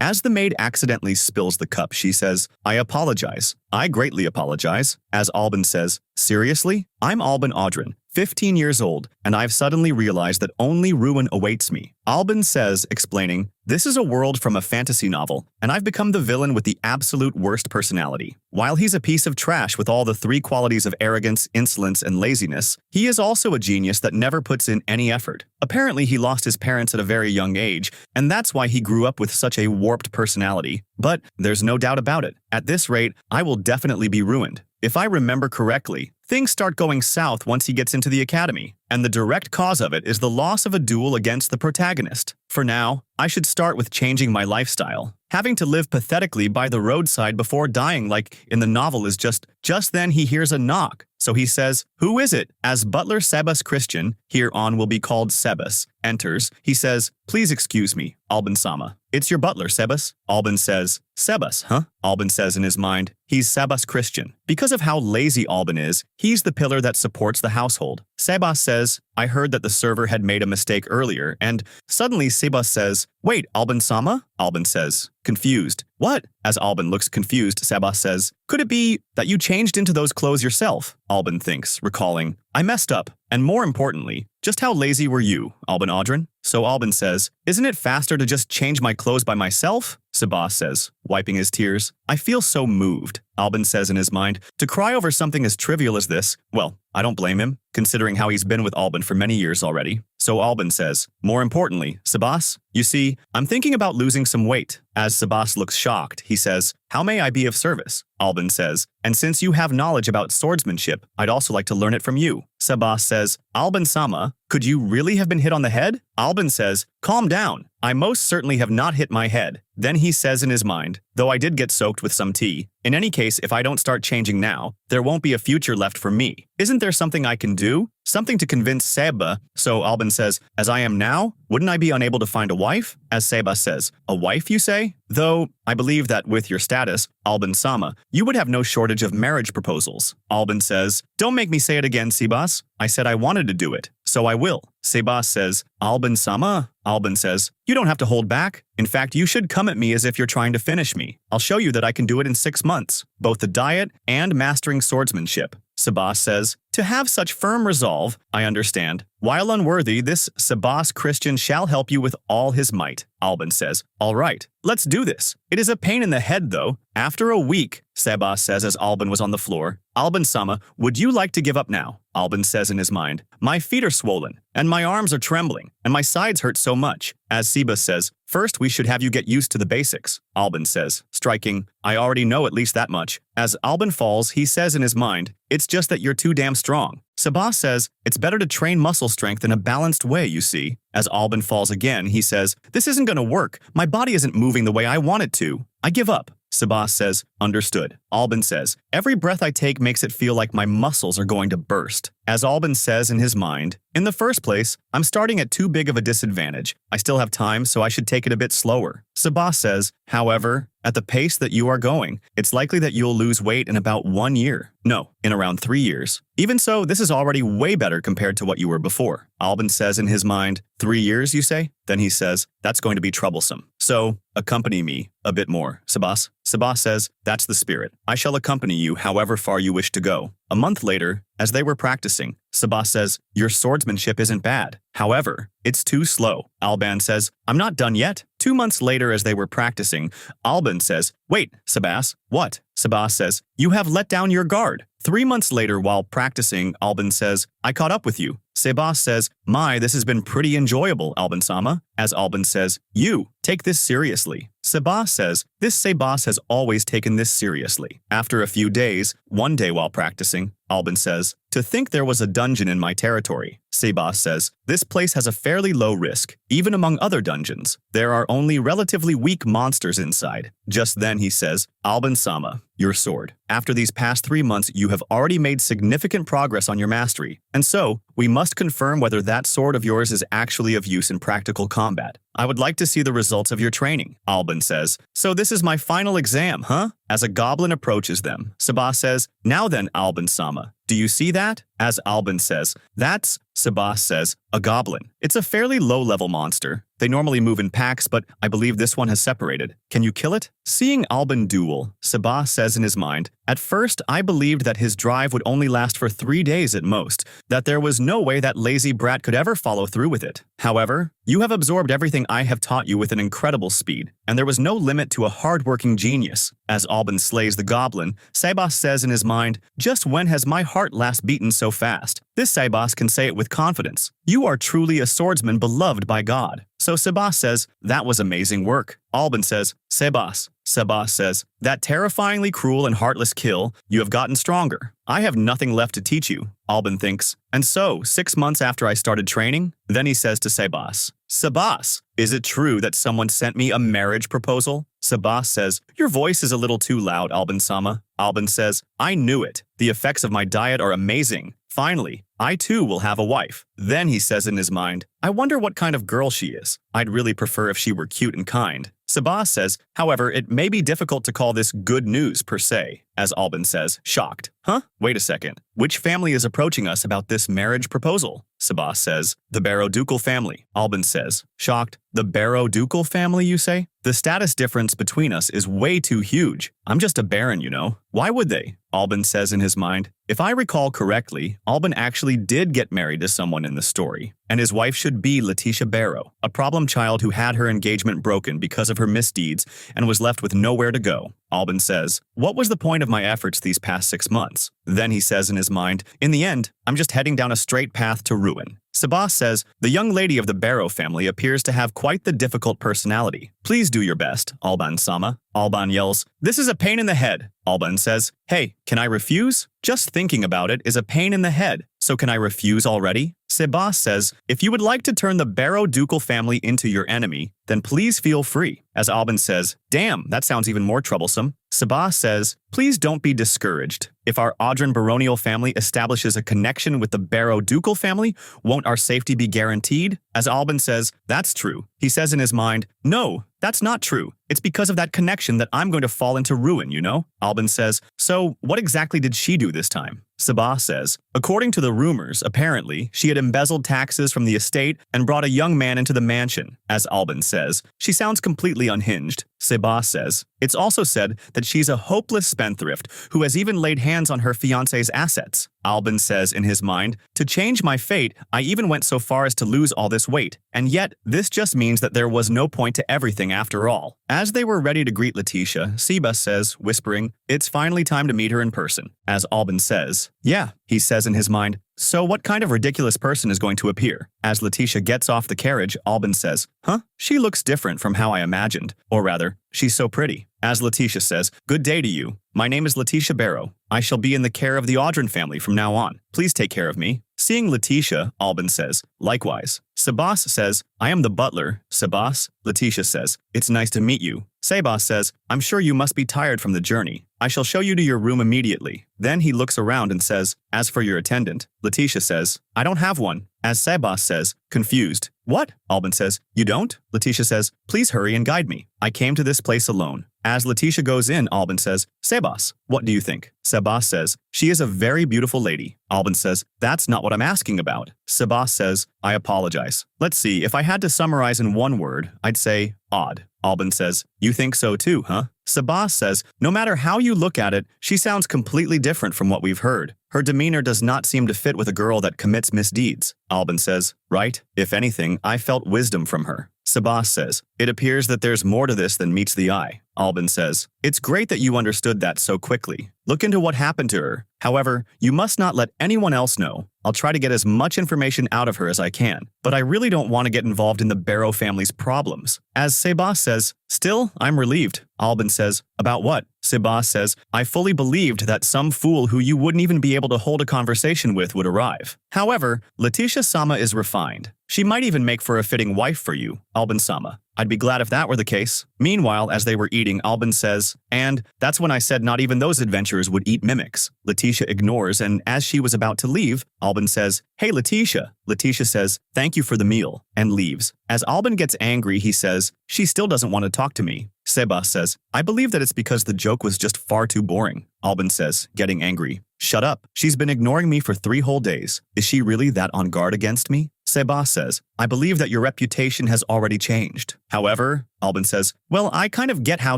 As the maid accidentally spills the cup, she says, I apologize. I greatly apologize. As Albin says, seriously? I'm Albin Audrin, 15 years old, and I've suddenly realized that only ruin awaits me. Albin says, explaining, this is a world from a fantasy novel, and I've become the villain with the absolute worst personality. While he's a piece of trash with all the three qualities of arrogance, insolence, and laziness, he is also a genius that never puts in any effort. Apparently, he lost his parents at a very young age, and that's why he grew up with such a warped personality. But there's no doubt about it. At this rate, I will definitely be ruined. If I remember correctly, things start going south once he gets into the academy, and the direct cause of it is the loss of a duel against the protagonist. For now, I should start with changing my lifestyle. Having to live pathetically by the roadside before dying like in the novel is just then he hears a knock. So he says, who is it? As butler Sebas Christian, here on will be called Sebas, enters, he says, please excuse me, Albin-sama. It's your butler, Sebas. Albin says, Sebas, huh? Albin says in his mind, he's Sebas Christian. Because of how lazy Albin is, he's the pillar that supports the household. Sebas says, I heard that the server had made a mistake earlier, and suddenly Sebas says, wait, Albin-sama? Albin says, confused. What? As Albin looks confused, Sebas says, could it be that you changed into those clothes yourself? Albin thinks, recalling, I messed up. And more importantly, just how lazy were you, Albin Audrin? So Albin says, isn't it faster to just change my clothes by myself? Sebas says, wiping his tears, I feel so moved. Albin says in his mind, to cry over something as trivial as this, well, I don't blame him, considering how he's been with Albin for many years already. So Albin says, more importantly, Sebas, you see, I'm thinking about losing some weight. As Sebas looks shocked, he says, how may I be of service? Albin says, and since you have knowledge about swordsmanship, I'd also like to learn it from you. Sebas says, Albin-sama, could you really have been hit on the head? Albin says, calm down. I most certainly have not hit my head. Then he says in his mind, though I did get soaked with some tea. In any case, if I don't start changing now, there won't be a future left for me. Isn't there something I can do? Something to convince Seba. So Albin says, as I am now, wouldn't I be unable to find a wife? As Seba says, a wife, you say? Though, I believe that with your status, Albin-sama, you would have no shortage of marriage proposals. Albin says, don't make me say it again, Sebas. I said I wanted to do it, so I will. Sebas says, Albin-sama? Albin says, you don't have to hold back. In fact, you should come at me as if you're trying to finish me. I'll show you that I can do it in 6 months, both the diet and mastering swordsmanship. Sebas says, to have such firm resolve, I understand. While unworthy, this Sebas Christian shall help you with all his might. Albin says, all right, let's do this. It is a pain in the head, though. After a week, Sebas says as Albin was on the floor, Albin-sama, would you like to give up now? Albin says in his mind, my feet are swollen, and my arms are trembling, and my sides hurt so much. As Sebas says, first we should have you get used to the basics. Albin says, striking, I already know at least that much. As Albin falls, he says in his mind, it's just that you're too damn strong. Sebas says, it's better to train muscle strength in a balanced way, you see. As Albin falls again, he says, this isn't going to work. My body isn't moving the way I want it to. I give up. Sebas says, understood. Albin says, every breath I take makes it feel like my muscles are going to burst. As Albin says in his mind, in the first place, I'm starting at too big of a disadvantage. I still have time, so I should take it a bit slower. Sebas says, however, at the pace that you are going, it's likely that you'll lose weight in about 1 year. No, in around 3 years. Even so, this is already way better compared to what you were before. Albin says in his mind, 3 years, you say? Then he says, that's going to be troublesome. So, accompany me a bit more, Sebas. Sebas says, that's the spirit. I shall accompany you however far you wish to go. A month later, as they were practicing, Sebas says, your swordsmanship isn't bad. However, it's too slow. Albin says, I'm not done yet. 2 months later, as they were practicing, Albin says, wait, Sebas, what? Sebas says, you have let down your guard. 3 months later, while practicing, Albin says, I caught up with you. Sebas says, my, this has been pretty enjoyable, Albin-sama. As Albin says, you, take this seriously. Sebas says, this Sebas has always taken this seriously. After a few days, one day while practicing, Albin says, to think there was a dungeon in my territory. Sebas says, this place has a fairly low risk, even among other dungeons. There are only relatively weak monsters inside. Just then he says, Albin-sama, your sword. After these past 3 months, you have already made significant progress on your mastery, and so we must confirm whether that sword of yours is actually of use in practical combat. I would like to see the results of your training. Albin says, so this is my final exam, huh? As a goblin approaches them, Sebas says, now then, Albin-sama, do you see that? As Albin says, that's, Sebas says, A goblin. It's a fairly low-level monster. They normally move in packs, but I believe this one has separated. Can you kill it? Seeing Alban duel, Sabah says in his mind, at first I believed that his drive would only last for 3 days at most, that there was no way that lazy brat could ever follow through with it. However, you have absorbed everything I have taught you with an incredible speed, and there was no limit to a hard-working genius. As Alban slays the goblin, Sabah says in his mind, just when has my heart last beaten so fast? This Sabah can say it with confidence. You are truly a swordsman beloved by God. So Sabah says, that was amazing work. Alban says, Sabah. Sabah says, that terrifyingly cruel and heartless kill, you have gotten stronger. I have nothing left to teach you. Alban thinks, and so, 6 months after I started training, then he says to Sabah, Sabah, is it true that someone sent me a marriage proposal? Sabah says, your voice is a little too loud, Alban-sama. Alban says, I knew it. The effects of my diet are amazing. Finally, I too will have a wife. Then he says in his mind, I wonder what kind of girl she is. I'd really prefer if she were cute and kind. Sabah says, however, it may be difficult to call this good news per se, as Alban says, shocked. Huh? Wait a second. Which family is approaching us about this marriage proposal? Sabah says, the Barrow-Ducal family. Alban says, shocked. The Barrow-Ducal family, you say? The status difference between us is way too huge. I'm just a baron, you know. Why would they? Alban says in his mind. If I recall correctly, Alban actually did get married to someone in the story, and his wife should be Letitia Barrow, a problem child who had her engagement broken because of her misdeeds and was left with nowhere to go. Alban says, what was the point of my efforts these past 6 months? Then he says in his mind, in the end, I'm just heading down a straight path to ruin. Sabah says, the young lady of the Barrow family appears to have quite the difficult personality. Please do your best, Alban-sama. Alban yells, this is a pain in the head. Alban says, hey, can I refuse? Just thinking about it is a pain in the head, so can I refuse already? Sabah says, if you would like to turn the Barrow-Ducal family into your enemy, then please feel free. As Alban says, damn, that sounds even more troublesome. Sabah says, please don't be discouraged. If our Audran baronial family establishes a connection with the Barrow-Ducal family, won't our safety be guaranteed? As Alban says, that's true. He says in his mind, no, that's not true. It's because of that connection that I'm going to fall into ruin, you know? Alban says, so what exactly did she do this time? Sabah says, according to the rumors, apparently, she had embezzled taxes from the estate and brought a young man into the mansion. As Alban says, she sounds completely unhinged. Sabah says, it's also said that she's a hopeless spendthrift who has even laid hands on her fiancé's assets. Alban says in his mind, to change my fate, I even went so far as to lose all this weight. And yet, this just means that there was no point to everything after all. As they were ready to greet Letitia, Seba says, whispering, it's finally time to meet her in person. As Alban says, yeah, he says in his mind, so what kind of ridiculous person is going to appear? As Letitia gets off the carriage, Alban says, huh? She looks different from how I imagined. Or rather, she's so pretty. As Letitia says, good day to you. My name is Letitia Barrow. I shall be in the care of the Audran family from now on. Please take care of me. Seeing Letitia, Alban says, likewise. Sabah says, I am the butler. Sabah, Letitia says, it's nice to meet you. Sabah says, I'm sure you must be tired from the journey. I shall show you to your room immediately. Then he looks around and says, as for your attendant, Letitia says, I don't have one. As Sabah says, confused, what? Alban says, you don't? Letitia says, please hurry and guide me. I came to this place alone. As Letitia goes in, Alban says, Sabah, what do you think? Sabah says, she is a very beautiful lady. Alban says, that's not what I'm asking about. Sabah says, I apologize. Let's see, if I had to summarize in one word, I'd say odd. Alban says, you think so too, huh? Sabah says, no matter how you look at it, she sounds completely different from what we've heard. Her demeanor does not seem to fit with a girl that commits misdeeds. Alban says, right? If anything, I felt wisdom from her. Sabah says, it appears that there's more to this than meets the eye. Alban says, it's great that you understood that so quickly. Look into what happened to her. However, you must not let anyone else know. I'll try to get as much information out of her as I can, but I really don't want to get involved in the Barrow family's problems. As Sabah says, still, I'm relieved. Alban says, about what? Sabah says, I fully believed that some fool who you wouldn't even be able to hold a conversation with would arrive. However, Letitia-sama is refined. She might even make for a fitting wife for you, Alban-sama. I'd be glad if that were the case. Meanwhile, as they were eating, Alban says, and that's when I said not even those adventurers would eat mimics. Letitia ignores, and as she was about to leave, Alban says, hey Letitia. Letitia says, thank you for the meal, and leaves. As Alban gets angry, he says, she still doesn't want to talk to me. Sabah says, I believe that it's because the joke was just far too boring. Alban says, getting angry, shut up. She's been ignoring me for 3 whole days. Is she really that on guard against me? Seba says, I believe that your reputation has already changed. However, Albin says, well, I kind of get how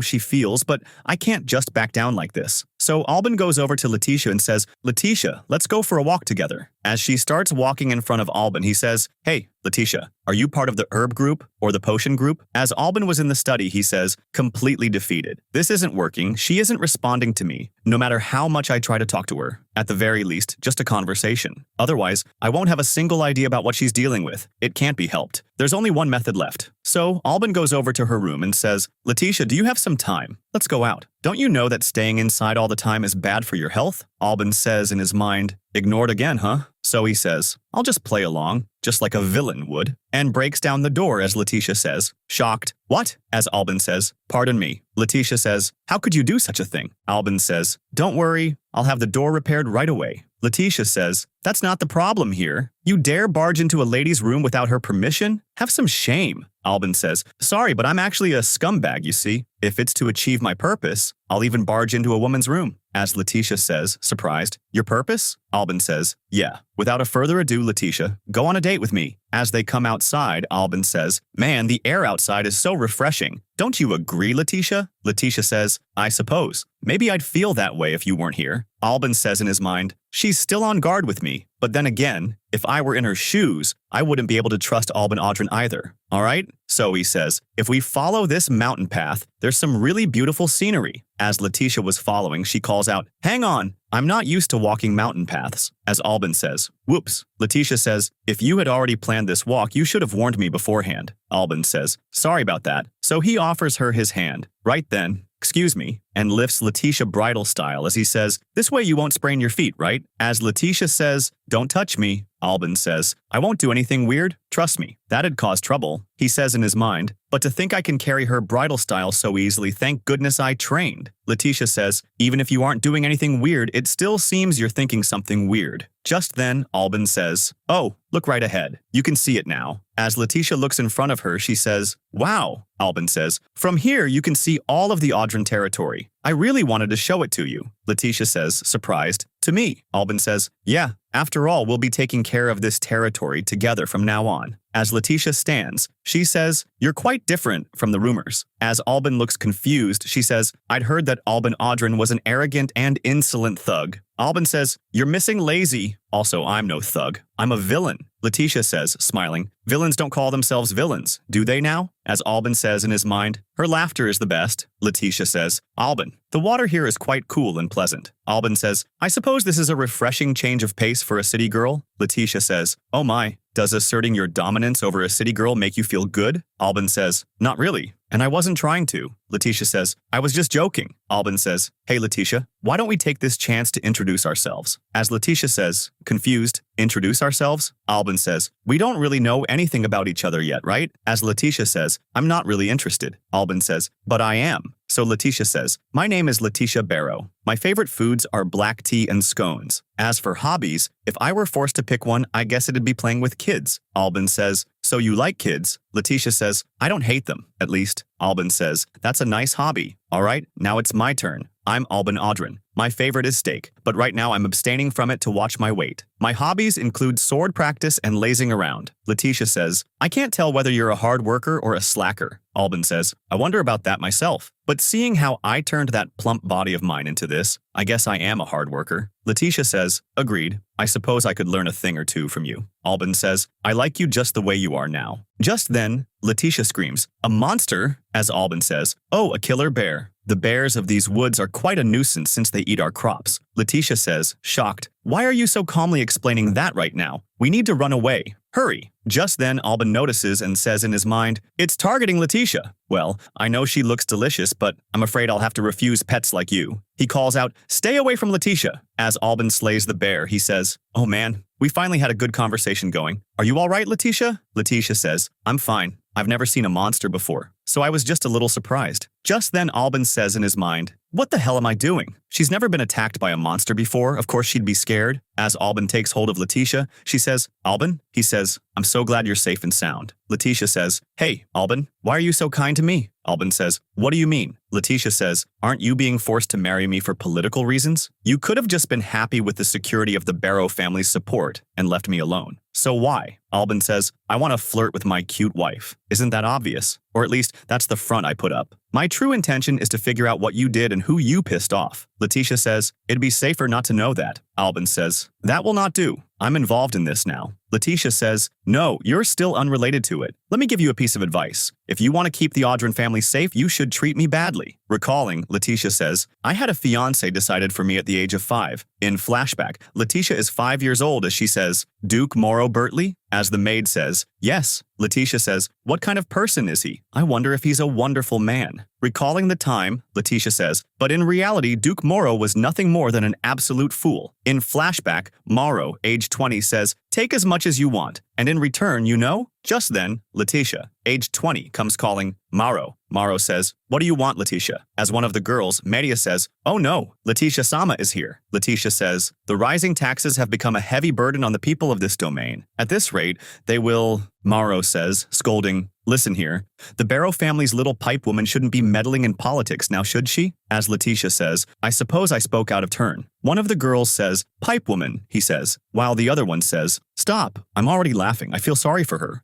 she feels, but I can't just back down like this. So Albin goes over to Letitia and says, Letitia, let's go for a walk together. As she starts walking in front of Albin, he says, hey, Letitia, are you part of the herb group or the potion group? As Albin was in the study, he says, completely defeated. This isn't working. She isn't responding to me, no matter how much I try to talk to her. At the very least, just a conversation. Otherwise, I won't have a single idea about what she's dealing with. It can't be helped. There's only one method left. So Albin goes over to her room and says, Letitia, do you have some time? Let's go out. Don't you know that staying inside all the time is bad for your health? Albin says in his mind, ignored again, huh? So he says, I'll just play along, just like a villain would, and breaks down the door as Letitia says, shocked. What? As Albin says, pardon me. Letitia says, how could you do such a thing? Albin says, don't worry, I'll have the door repaired right away. Letitia says, that's not the problem here. You dare barge into a lady's room without her permission? Have some shame. Albin says, sorry, but I'm actually a scumbag, you see. If it's to achieve my purpose, I'll even barge into a woman's room. As Letitia says, surprised, your purpose? Albin says, yeah. Without a further ado, Letitia, go on a date with me. As they come outside, Albin says, man, the air outside is so refreshing. Don't you agree, Letitia? Letitia says, I suppose. Maybe I'd feel that way if you weren't here. Albin says in his mind, she's still on guard with me. But then again, if I were in her shoes, I wouldn't be able to trust Albin Audryn either. All right? So he says, if we follow this mountain path, there's some really beautiful scenery. As Letitia was following, she calls out, hang on, I'm not used to walking mountain paths. As Albin says, whoops. Letitia says, if you had already planned this walk, you should have warned me beforehand. Albin says, sorry about that. So he offers her his hand. Right then, excuse me, and lifts Letitia bridal style as he says, this way you won't sprain your feet, right? As Letitia says, don't touch me. Albin says, I won't do anything weird, trust me. That'd cause trouble, he says in his mind, but to think I can carry her bridal style so easily, thank goodness I trained. Letitia says, even if you aren't doing anything weird, it still seems you're thinking something weird. Just then, Albin says, oh, look right ahead. You can see it now. As Letitia looks in front of her, she says, wow. Albin says, from here you can see all of the Audryn territory. I really wanted to show it to you. Letitia says, surprised, to me. Albin says, yeah, after all, we'll be taking care of this territory together from now on. As Letitia stands, she says, you're quite different from the rumors. As Albin looks confused, she says, I'd heard that Albin Audryn was an arrogant and insolent thug. Albin says, you're missing lazy. Also, I'm no thug. I'm a villain. Letitia says, smiling, villains don't call themselves villains, do they now? As Albin says in his mind, her laughter is the best. Letitia says, Albin, the water here is quite cool and pleasant. Albin says, I suppose this is a refreshing change of pace for a city girl? Letitia says, oh my, does asserting your dominance over a city girl make you feel good? Albin says, not really. And I wasn't trying to. Letitia says, I was just joking. Albin says, hey Letitia, why don't we take this chance to introduce ourselves? As Letitia says, confused, introduce ourselves? Albin says, we don't really know anything about each other yet, right? As Letitia says, I'm not really interested. Albin says, but I am. So Letitia says, my name is Letitia Barrow. My favorite foods are black tea and scones. As for hobbies, if I were forced to pick one, I guess it'd be playing with kids. Albin says, so you like kids? Letitia says, I don't hate them, at least. Albin says, that's a nice hobby. All right, now it's my turn. I'm Albin Audryn. My favorite is steak, but right now I'm abstaining from it to watch my weight. My hobbies include sword practice and lazing around. Letitia says, I can't tell whether you're a hard worker or a slacker. Albin says, I wonder about that myself. But seeing how I turned that plump body of mine into this, I guess I am a hard worker. Letitia says, agreed. I suppose I could learn a thing or two from you. Albin says, I like you just the way you are now. Just then, Letitia screams, a monster? As Albin says, oh, a killer bear. The bears of these woods are quite a nuisance since they eat our crops. Letitia says, shocked, why are you so calmly explaining that right now? We need to run away. Hurry. Just then, Albin notices and says in his mind, it's targeting Letitia. Well, I know she looks delicious, but I'm afraid I'll have to refuse pets like you. He calls out, stay away from Letitia. As Albin slays the bear, he says, oh man, we finally had a good conversation going. Are you all right, Letitia? Letitia says, I'm fine. I've never seen a monster before, so I was just a little surprised. Just then Albin says in his mind, what the hell am I doing? She's never been attacked by a monster before, of course she'd be scared. As Albin takes hold of Letitia, she says, Albin? He says, I'm so glad you're safe and sound. Letitia says, hey, Albin, why are you so kind to me? Albin says, what do you mean? Letitia says, aren't you being forced to marry me for political reasons? You could have just been happy with the security of the Barrow family's support and left me alone. So why? Albin says, I want to flirt with my cute wife. Isn't that obvious? Or at least, that's the front I put up. My true intention is to figure out what you did and who you pissed off. Letitia says, it'd be safer not to know that. Albin says, that will not do. I'm involved in this now. Letitia says, no, you're still unrelated to it. Let me give you a piece of advice. If you want to keep the Audrin family safe, you should treat me badly. Recalling, Letitia says, I had a fiancé decided for me at the age of 5. In flashback, Letitia is 5 years old as she says, Duke Morrow Bertley? As the maid says, yes. Letitia says, what kind of person is he? I wonder if he's a wonderful man. Recalling the time, Letitia says, but in reality, Duke Morrow was nothing more than an absolute fool. In flashback, Morrow, age 20, says, take as much as you want, and in return, you know? Just then, Letitia, age 20, comes calling, Morrow. Morrow says, what do you want, Letitia? As one of the girls, Media says, oh no, Letitia-sama is here. Letitia says, the rising taxes have become a heavy burden on the people of this domain. At this rate, they will... Morrow says, scolding, listen here. The Barrow family's little pipe woman shouldn't be meddling in politics now, should she? As Letitia says, I suppose I spoke out of turn. One of the girls says, pipe woman, he says, while the other one says, stop, I'm already laughing, I feel sorry for her.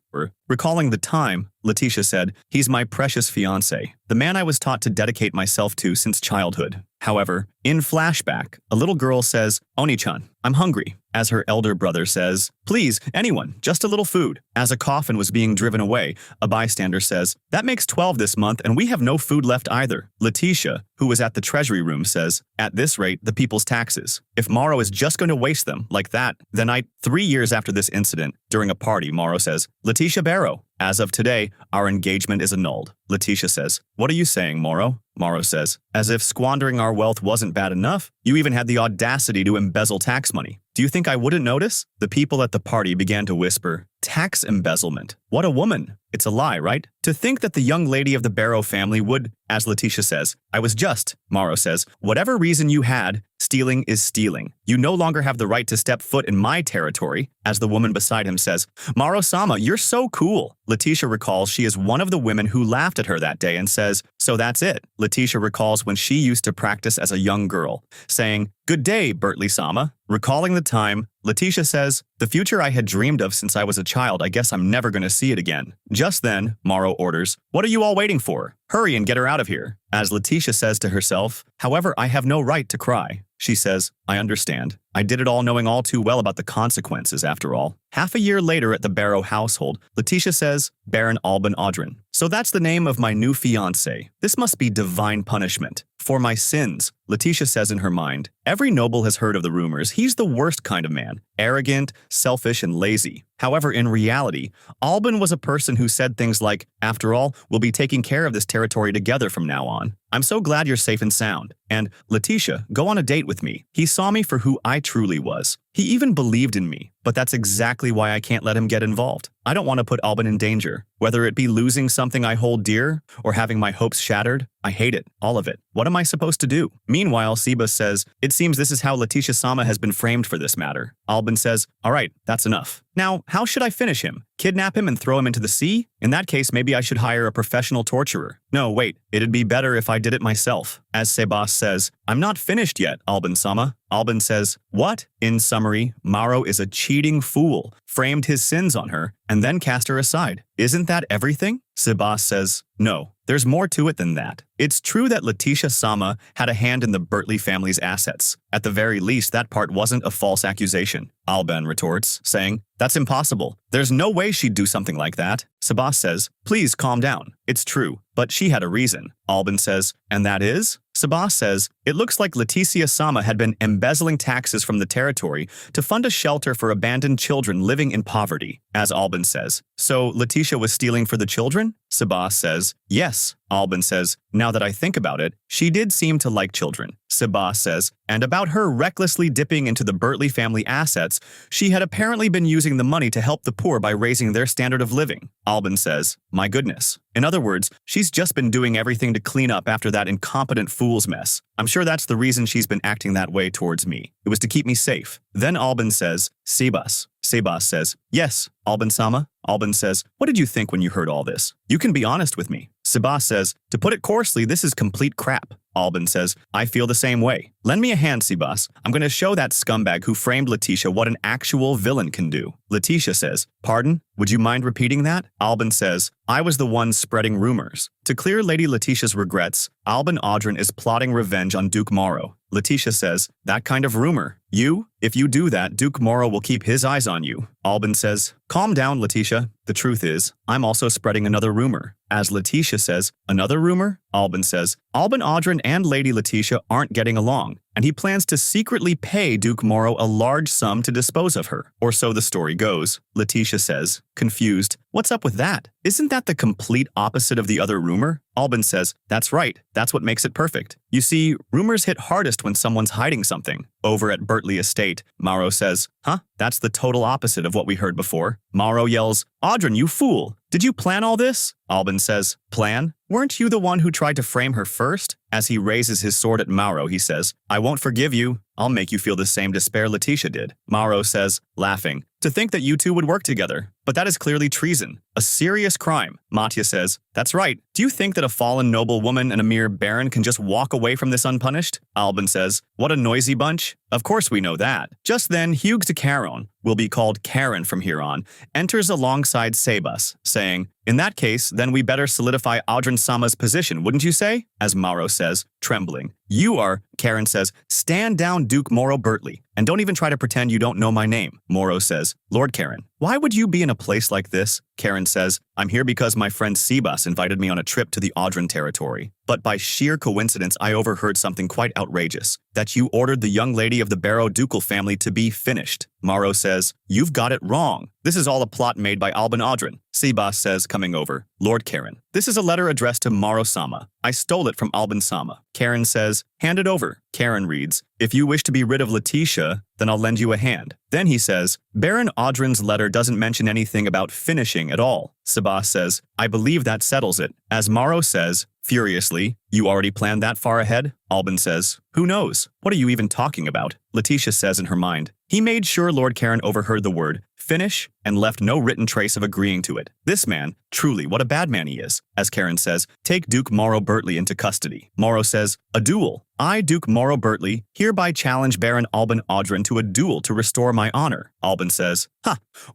Recalling the time, Letitia said, he's my precious fiancé, the man I was taught to dedicate myself to since childhood. However, in flashback, a little girl says, Oni-chan, I'm hungry. As her elder brother says, please, anyone, just a little food. As a coffin was being driven away, a bystander says, that makes 12 this month and we have no food left either. Letitia, who was at the treasury room, says, at this rate, the people's taxes. If Morrow is just going to waste them like that, then 3 years after this incident, during a party, Morrow says, Letitia Barrow, as of today, our engagement is annulled. Letitia says, what are you saying, Morrow? Morrow says, as if squandering our wealth wasn't bad enough, you even had the audacity to embezzle tax money. Do you think I wouldn't notice? The people at the party began to whisper, tax embezzlement. What a woman. It's a lie, right? To think that the young lady of the Barrow family would, as Letitia says, I was just, Morrow says, whatever reason you had, stealing is stealing. You no longer have the right to step foot in my territory, as the woman beside him says, Morrow-sama, you're so cool. Letitia recalls she is one of the women who laughed at her that day and says, so that's it. Letitia recalls when she used to practice as a young girl, saying, good day, Bertley-sama. Recalling the time, Letitia says, the future I had dreamed of since I was a child, I guess I'm never going to see it again. Just then, Morrow orders, what are you all waiting for? Hurry and get her out of here. As Letitia says to herself, however, I have no right to cry. She says, I understand. I did it all knowing all too well about the consequences, after all. Half a year later at the Barrow household, Letitia says, Baron Albin Audrin. So that's the name of my new fiancé. This must be divine punishment. For my sins, Letitia says in her mind. Every noble has heard of the rumors. He's the worst kind of man. Arrogant, selfish, and lazy. However, in reality, Albin was a person who said things like, after all, we'll be taking care of this territory together from now on. I'm so glad you're safe and sound. And, Letitia, go on a date with me. He saw me for who I truly was. He even believed in me. But that's exactly why I can't let him get involved. I don't want to put Albin in danger. Whether it be losing something I hold dear or having my hopes shattered, I hate it. All of it. What am I supposed to do? Meanwhile, Seba says, it seems this is how Letitia-sama has been framed for this matter. Albin says, all right, that's enough. Now, how should I finish him? Kidnap him and throw him into the sea? In that case, maybe I should hire a professional torturer. No, wait, it'd be better if I did it myself. As Sebas says, I'm not finished yet, Albin-sama. Albin says, what? In summary, Morrow is a cheating fool, framed his sins on her, and then cast her aside. Isn't that everything? Sebas says, no, there's more to it than that. It's true that Letitia-sama had a hand in the Bertley family's assets. At the very least, that part wasn't a false accusation. Albin retorts, saying, that's impossible. There's no way she'd do something like that. Sebas says, please calm down. It's true, but she had a reason. Albin says, and that is? Sebas says, it looks like Letitia-sama had been embezzling taxes from the territory to fund a shelter for abandoned children living in poverty. As Albin says, so Letitia was stealing for the children? Sebas says, yes. Albin says, now that I think about it, she did seem to like children. Sebas says, and about her recklessly dipping into the Bertley family assets, she had apparently been using the money to help the poor by raising their standard of living. Albin says, my goodness. In other words, she's just been doing everything to clean up after that incompetent fool's mess. I'm sure that's the reason she's been acting that way towards me. It was to keep me safe. Then Albin says, Sebas. Sebas says, yes, Albin-sama. Albin says, what did you think when you heard all this? You can be honest with me. Sebas says, to put it coarsely, this is complete crap. Alban says, I feel the same way. Lend me a hand, Sebas. I'm going to show that scumbag who framed Letitia what an actual villain can do. Letitia says, pardon? Would you mind repeating that? Alban says, I was the one spreading rumors. To clear Lady Letitia's regrets, Alban Audren is plotting revenge on Duke Morrow. Letitia says, that kind of rumor. You? If you do that, Duke Morrow will keep his eyes on you. Alban says, calm down, Letitia. The truth is, I'm also spreading another rumor. As Letitia says, another rumor? Alban says, Alban Audren and Lady Letitia aren't getting along, and he plans to secretly pay Duke Morrow a large sum to dispose of her. Or so the story goes. Letitia says, confused, what's up with that? Isn't that the complete opposite of the other rumor? Alban says, that's right. That's what makes it perfect. You see, rumors hit hardest when someone's hiding something. Over at Bertley Estate, Morrow says, huh? That's the total opposite of what we heard before. Morrow yells, Audren, you fool! Did you plan all this? Alban says, plan? Weren't you the one who tried to frame her first? As he raises his sword at Morrow, he says, I won't forgive you. I'll make you feel the same despair Letitia did. Morrow says, laughing, to think that you two would work together. But that is clearly treason. A serious crime. Matya says, that's right. Do you think that a fallen noble woman and a mere baron can just walk away from this unpunished? Alban says, what a noisy bunch. Of course we know that. Just then, Hughes de Caron, will be called Karen from here on, enters alongside Sebas, saying, in that case, then we better solidify Audren-sama's position, wouldn't you say? As Morrow says, trembling. You are, Karen says, stand down Duke Morrow Bertley, and don't even try to pretend you don't know my name. Morrow says, Lord Karen, why would you be in a place like this? Karen says, I'm here because my friend Sebas invited me on a trip to the Audren territory. But by sheer coincidence, I overheard something quite outrageous, that you ordered the young lady of the Barrow ducal family to be finished. Morrow says, you've got it wrong. This is all a plot made by Alban Audren. Sebas says, coming over, Lord Karen, this is a letter addressed to Morrow-sama. I stole it from Alban-sama. Karen says, hand it over. Karen reads, if you wish to be rid of Letitia, then I'll lend you a hand. Then he says, Baron Audren's letter doesn't mention anything about finishing at all. Sebas says, I believe that settles it. As Morrow says, furiously, you already planned that far ahead? Alban says, who knows? What are you even talking about? Letitia says in her mind, he made sure Lord Karen overheard the word finish and left no written trace of agreeing to it. This man, truly, what a bad man he is. As Karen says, take Duke Morrow Bertley into custody. Morrow says, a duel. I, Duke Morrow Bertley, hereby challenge Baron Alban Audren to a duel to restore my honor. Alban says,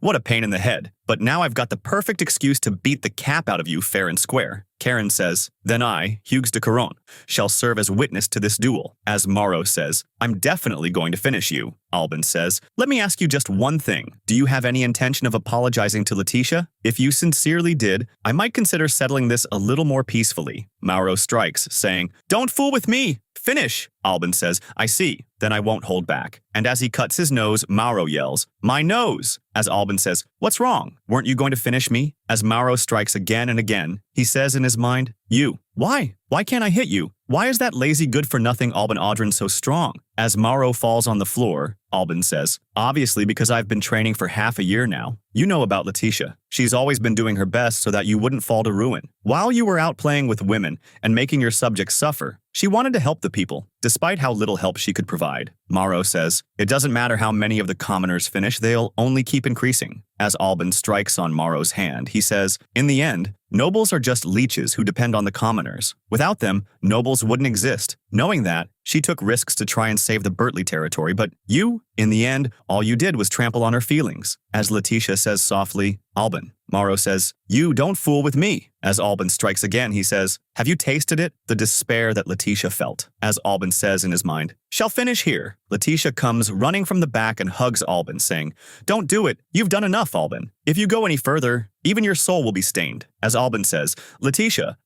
what a pain in the head. But now I've got the perfect excuse to beat the cap out of you fair and square. Karen says, then I, Hughes de Caron, shall serve as witness to this duel. As Morrow says, I'm definitely going to finish you. Alban says, let me ask you just one thing. Do you have any intention of apologizing to Letitia? If you sincerely did, I might consider settling this a little more peacefully. Morrow strikes, saying, don't fool with me. Finish. Alban says, I see. Then I won't hold back. And as he cuts his nose, Morrow yells, my nose! As Alban says, what's wrong? Weren't you going to finish me? As Morrow strikes again and again, he says in his mind, you. Why? Why can't I hit you? Why is that lazy good-for-nothing Alban Audren so strong? As Morrow falls on the floor, Alban says, obviously because I've been training for half a year now. You know about Letitia. She's always been doing her best so that you wouldn't fall to ruin. While you were out playing with women and making your subjects suffer, she wanted to help the people, despite how little help she could provide. Morrow says, it doesn't matter how many of the commoners finish, they'll only keep increasing. As Alban strikes on Morrow's hand, he says, in the end, nobles are just leeches who depend on the commoners. Without them, nobles wouldn't exist. Knowing that, she took risks to try and save the Bertley territory, but you, in the end, all you did was trample on her feelings. As Letitia says softly, Alban. Morrow says, you don't fool with me. As Alban strikes again, he says, have you tasted it? The despair that Letitia felt. As Alban says in his mind, shall finish here. Letitia comes running from the back and hugs Alban, saying, don't do it. You've done enough, Alban. If you go any further, even your soul will be stained. As Alban says, Letitia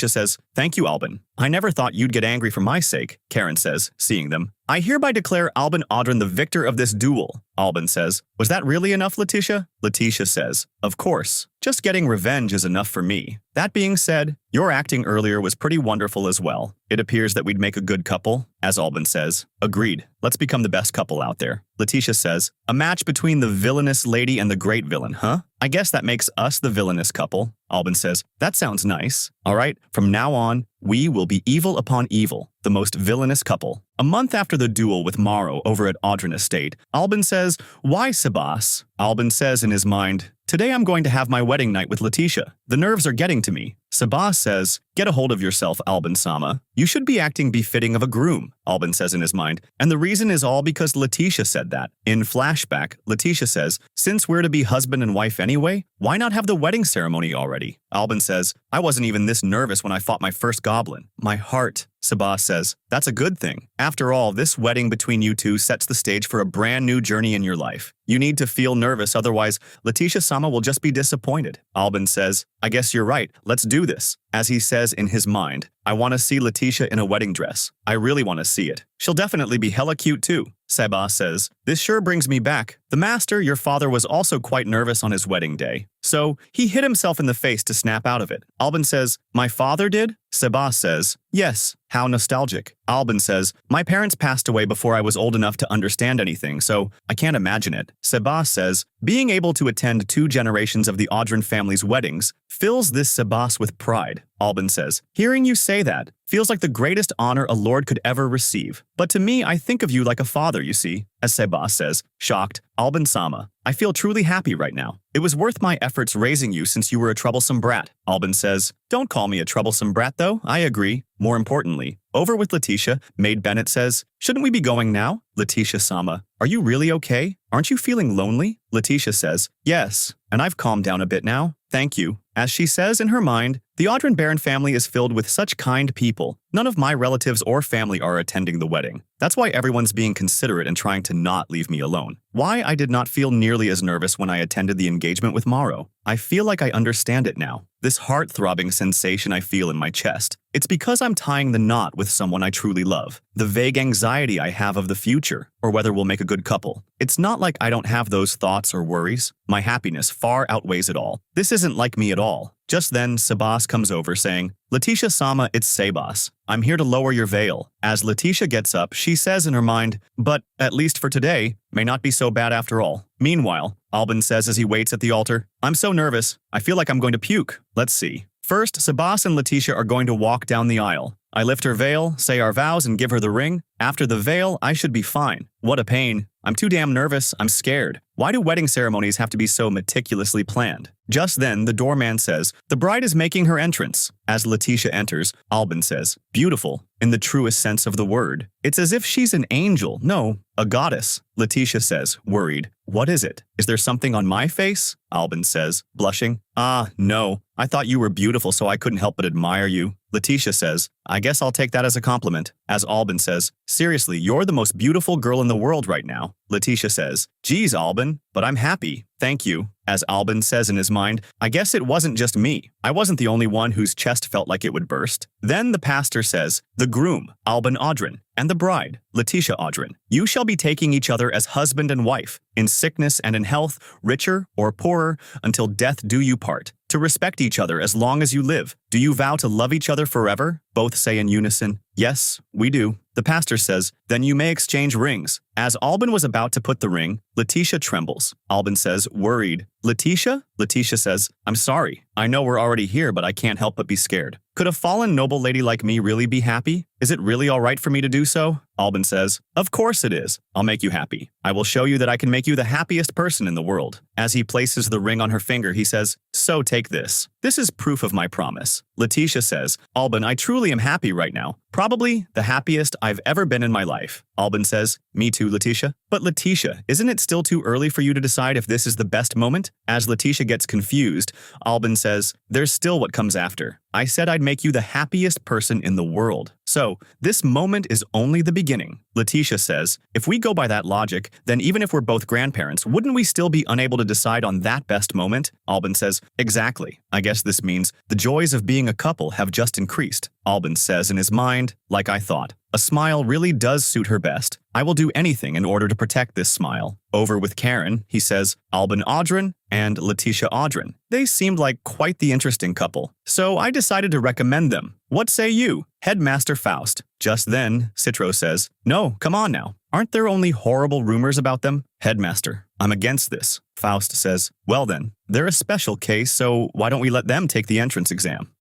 says, thank you, Alban. I never thought you'd get angry for my sake, Karen says, seeing them. I hereby declare Alban Audren the victor of this duel. Alban says, was that really enough, Letitia? Letitia says, of course. Just getting revenge is enough for me. That being said, your acting earlier was pretty wonderful as well. It appears that we'd make a good couple. As Alban says, agreed. Let's become the best couple out there. Letitia says, a match between the villainous lady and the great villain, huh? I guess that makes us the villainous couple. Alban says, that sounds nice. All right, from now on, we will be evil upon evil, the most villainous couple. A month after the duel with Morrow over at Audren Estate, Alban says, why, Sebas? Alban says in his mind, today I'm going to have my wedding night with Letitia. The nerves are getting to me. Sabah says, get a hold of yourself, Alban-sama. You should be acting befitting of a groom, Alban says in his mind, and the reason is all because Letitia said that. In flashback, Letitia says, since we're to be husband and wife anyway, why not have the wedding ceremony already? Alban says, I wasn't even this nervous when I fought my first goblin. My heart. Sabah says, that's a good thing. After all, this wedding between you two sets the stage for a brand new journey in your life. You need to feel nervous, otherwise Letitia-sama will just be disappointed. Alban says, I guess you're right, let's do this. As he says in his mind, I want to see Letitia in a wedding dress. I really want to see it. She'll definitely be hella cute too. Sabah says, this sure brings me back. The master, your father, was also quite nervous on his wedding day. So he hit himself in the face to snap out of it. Alban says, my father did? Sabah says, yes. How nostalgic. Alban says, my parents passed away before I was old enough to understand anything, so I can't imagine it. Sabah says, being able to attend 2 generations of the Audran family's weddings fills this Sabas with pride. Alban says, hearing you say that feels like the greatest honor a lord could ever receive. But to me, I think of you like a father, you see. As Sabas says, shocked, Alban-sama, I feel truly happy right now. It was worth my efforts raising you since you were a troublesome brat. Alban says, don't call me a troublesome brat though, I agree. More importantly, over with Letitia, Maid Bennett says, shouldn't we be going now? Letitia-sama, are you really okay? Aren't you feeling lonely? Letitia says, yes, and I've calmed down a bit now. Thank you. As she says in her mind, the Audran Baron family is filled with such kind people. None of my relatives or family are attending the wedding. That's why everyone's being considerate and trying to not leave me alone. Why I did not feel nearly as nervous when I attended the engagement with Maro. I feel like I understand it now. This heart-throbbing sensation I feel in my chest. It's because I'm tying the knot with someone I truly love. The vague anxiety I have of the future, or whether we'll make a good couple. It's not like I don't have those thoughts or worries. My happiness far outweighs it all. This isn't like me at all. Just then, Sabas comes over saying, Letitia-sama, it's Sabas. I'm here to lower your veil. As Letitia gets up, she says in her mind, but, at least for today, may not be so bad after all. Meanwhile, Alban says as he waits at the altar, I'm so nervous, I feel like I'm going to puke. Let's see. First, Sabas and Letitia are going to walk down the aisle. I lift her veil, say our vows, and give her the ring. After the veil, I should be fine. What a pain. I'm too damn nervous, I'm scared. Why do wedding ceremonies have to be so meticulously planned? Just then, the doorman says, the bride is making her entrance. As Letitia enters, Alban says, beautiful, in the truest sense of the word. It's as if she's an angel, no, a goddess. Letitia says, worried, what is it? Is there something on my face? Alban says, blushing, no. I thought you were beautiful, so I couldn't help but admire you. Letitia says, I guess I'll take that as a compliment. As Alban says, seriously, you're the most beautiful girl in the world right now. Letitia says, geez, Alban, but I'm happy. Thank you. As Alban says in his mind, I guess it wasn't just me. I wasn't the only one whose chest felt like it would burst. Then the pastor says, the groom, Alban Audran, and the bride, Letitia Audran, you shall be taking each other as husband and wife, in sickness and in health, richer or poorer, until death do you part. To respect each other as long as you live. Do you vow to love each other forever? Both say in unison, yes, we do. The pastor says, then you may exchange rings. As Alban was about to put the ring, Letitia trembles. Alban says, worried, Letitia? Letitia says, I'm sorry. I know we're already here, but I can't help but be scared. Could a fallen noble lady like me really be happy? Is it really all right for me to do so? Alban says, of course it is. I'll make you happy. I will show you that I can make you the happiest person in the world. As he places the ring on her finger, he says, so take this. This is proof of my promise. Letitia says, Alban, I truly am happy right now. Probably the happiest I've ever been in my life. Alban says, me too, Letitia. But Letitia, isn't it still too early for you to decide if this is the best moment? As Letitia gets confused, Alban says, there's still what comes after. I said I'd make you the happiest person in the world. So, this moment is only the beginning. Letitia says, if we go by that logic, then even if we're both grandparents, wouldn't we still be unable to decide on that best moment? Alban says, exactly. I guess this means the joys of being a couple have just increased. Alban says in his mind, like I thought. A smile really does suit her best. I will do anything in order to protect this smile. Over with Karen, he says, Alban Audran and Letitia Audran. They seemed like quite the interesting couple. So I decided to recommend them. What say you? Headmaster Faust. Just then, Citro says, no, come on now. Aren't there only horrible rumors about them? Headmaster, I'm against this. Faust says, well then, they're a special case, so why don't we let them take the entrance exam?